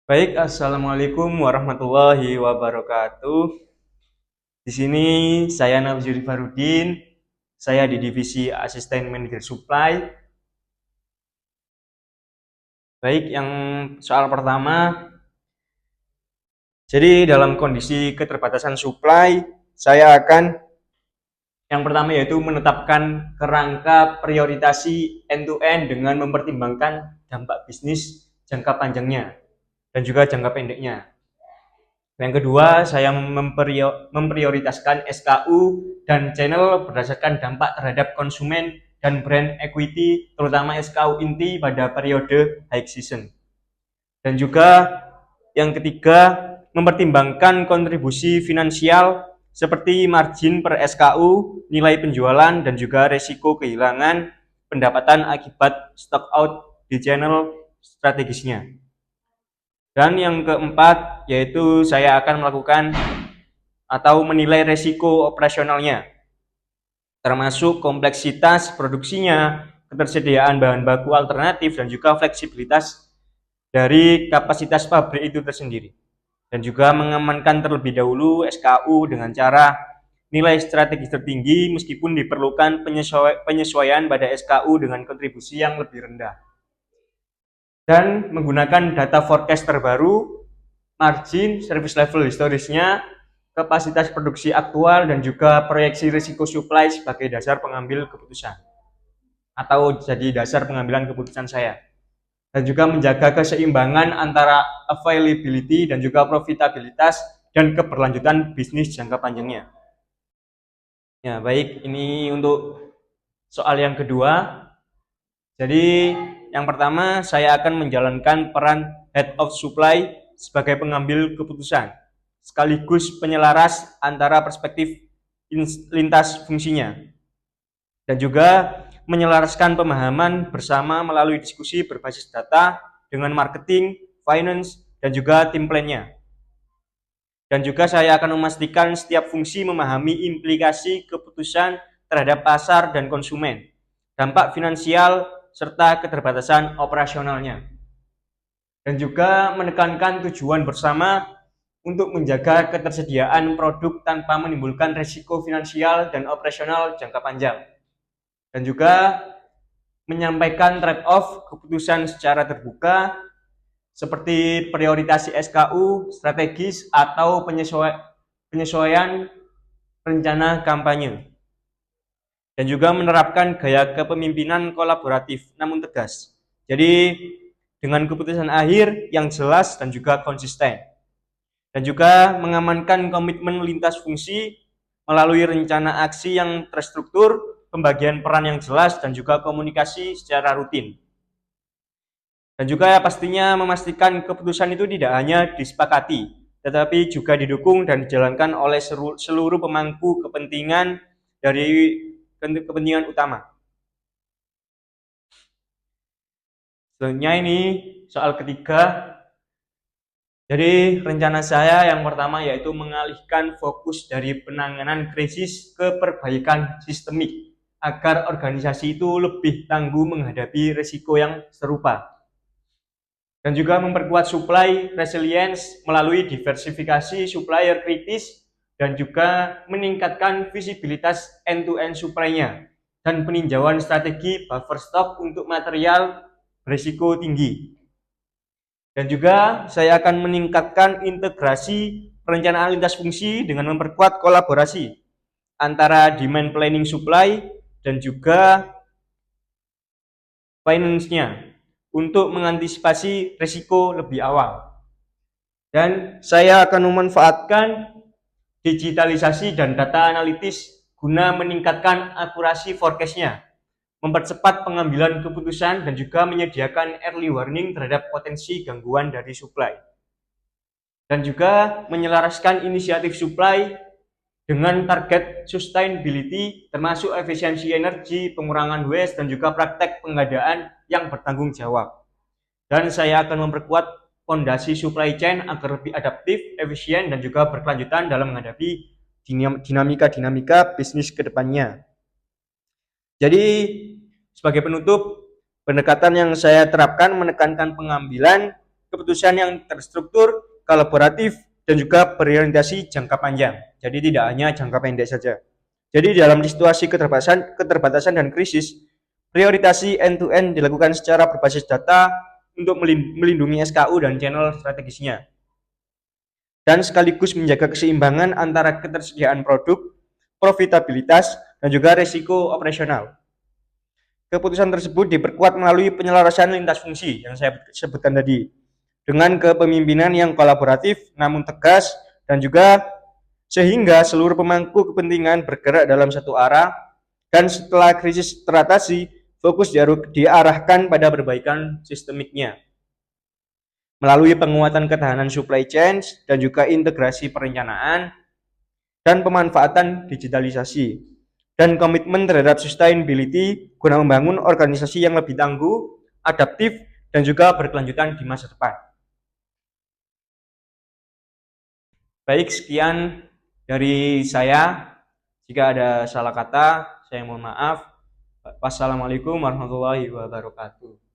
Baik, assalamualaikum warahmatullahi wabarakatuh. Di sini saya Nafjuri Farudin. Saya di divisi Asisten Manajer Supply. Baik, yang soal pertama, jadi dalam kondisi keterbatasan supply, saya akan yang pertama yaitu menetapkan kerangka prioritasi end-to-end dengan mempertimbangkan dampak bisnis jangka panjangnya dan juga jangka pendeknya. Yang kedua, saya memprioritaskan SKU dan channel berdasarkan dampak terhadap konsumen dan brand equity, terutama SKU inti pada periode high season. Dan juga yang ketiga, mempertimbangkan kontribusi finansial seperti margin per SKU, nilai penjualan, dan juga resiko kehilangan pendapatan akibat stock out di channel strategisnya. Dan yang keempat, yaitu saya akan melakukan atau menilai resiko operasionalnya, termasuk kompleksitas produksinya, ketersediaan bahan baku alternatif, dan juga fleksibilitas dari kapasitas pabrik itu tersendiri. Dan juga mengamankan terlebih dahulu SKU dengan cara nilai strategis tertinggi meskipun diperlukan penyesuaian pada SKU dengan kontribusi yang lebih rendah. Dan menggunakan data forecast terbaru, margin, service level historisnya, kapasitas produksi aktual, dan juga proyeksi risiko supply sebagai dasar pengambil keputusan atau jadi dasar pengambilan keputusan saya. Dan juga menjaga keseimbangan antara availability dan juga profitabilitas dan keberlanjutan bisnis jangka panjangnya. Ya, baik, ini untuk soal yang kedua. Jadi, yang pertama saya akan menjalankan peran head of supply sebagai pengambil keputusan, sekaligus penyelaras antara perspektif lintas fungsinya, dan juga menyelaraskan pemahaman bersama melalui diskusi berbasis data dengan marketing, finance, dan juga tim plan-nya. Dan juga saya akan memastikan setiap fungsi memahami implikasi keputusan terhadap pasar dan konsumen, dampak finansial, serta keterbatasan operasionalnya. Dan juga menekankan tujuan bersama untuk menjaga ketersediaan produk tanpa menimbulkan risiko finansial dan operasional jangka panjang. Dan juga menyampaikan trade-off keputusan secara terbuka seperti prioritasi SKU, strategis, atau penyesuaian rencana kampanye. Dan juga menerapkan gaya kepemimpinan kolaboratif namun tegas. Jadi dengan keputusan akhir yang jelas dan juga konsisten. Dan juga mengamankan komitmen lintas fungsi melalui rencana aksi yang terstruktur, pembagian peran yang jelas, dan juga komunikasi secara rutin. Dan juga pastinya memastikan keputusan itu tidak hanya disepakati, tetapi juga didukung dan dijalankan oleh seluruh pemangku kepentingan dari kepentingan utama. Selanjutnya ini soal ketiga. Jadi rencana saya yang pertama yaitu mengalihkan fokus dari penanganan krisis ke perbaikan sistemik agar organisasi itu lebih tangguh menghadapi risiko yang serupa. Dan juga memperkuat supply resilience melalui diversifikasi supplier kritis dan juga meningkatkan visibilitas end-to-end supply-nya dan peninjauan strategi buffer stock untuk material berisiko tinggi. Dan juga saya akan meningkatkan integrasi perencanaan lintas fungsi dengan memperkuat kolaborasi antara demand planning supply dan juga finance-nya untuk mengantisipasi risiko lebih awal. Dan saya akan memanfaatkan digitalisasi dan data analitis guna meningkatkan akurasi forecast-nya, mempercepat pengambilan keputusan, dan juga menyediakan early warning terhadap potensi gangguan dari supply. Dan juga menyelaraskan inisiatif supply dengan target sustainability termasuk efisiensi energi, pengurangan waste, dan juga praktek pengadaan yang bertanggung jawab. Dan saya akan memperkuat fondasi supply chain agar lebih adaptif, efisien, dan juga berkelanjutan dalam menghadapi dinamika bisnis ke depannya. Jadi sebagai penutup, pendekatan yang saya terapkan menekankan pengambilan keputusan yang terstruktur, kolaboratif, dan juga berorientasi jangka panjang. Jadi tidak hanya jangka pendek saja. Jadi dalam situasi keterbatasan dan krisis, prioritasi end-to-end dilakukan secara berbasis data untuk melindungi SKU dan channel strategisnya. Dan sekaligus menjaga keseimbangan antara ketersediaan produk, profitabilitas, dan juga risiko operasional. Keputusan tersebut diperkuat melalui penyelarasan lintas fungsi yang saya sebutkan tadi, dengan kepemimpinan yang kolaboratif namun tegas, dan juga sehingga seluruh pemangku kepentingan bergerak dalam satu arah, dan setelah krisis teratasi, fokus diarahkan pada perbaikan sistemiknya melalui penguatan ketahanan supply chain dan juga integrasi perencanaan dan pemanfaatan digitalisasi dan komitmen terhadap sustainability guna membangun organisasi yang lebih tangguh, adaptif, dan juga berkelanjutan di masa depan. Baik, sekian dari saya. Jika ada salah kata, saya mohon maaf. Wassalamualaikum warahmatullahi wabarakatuh.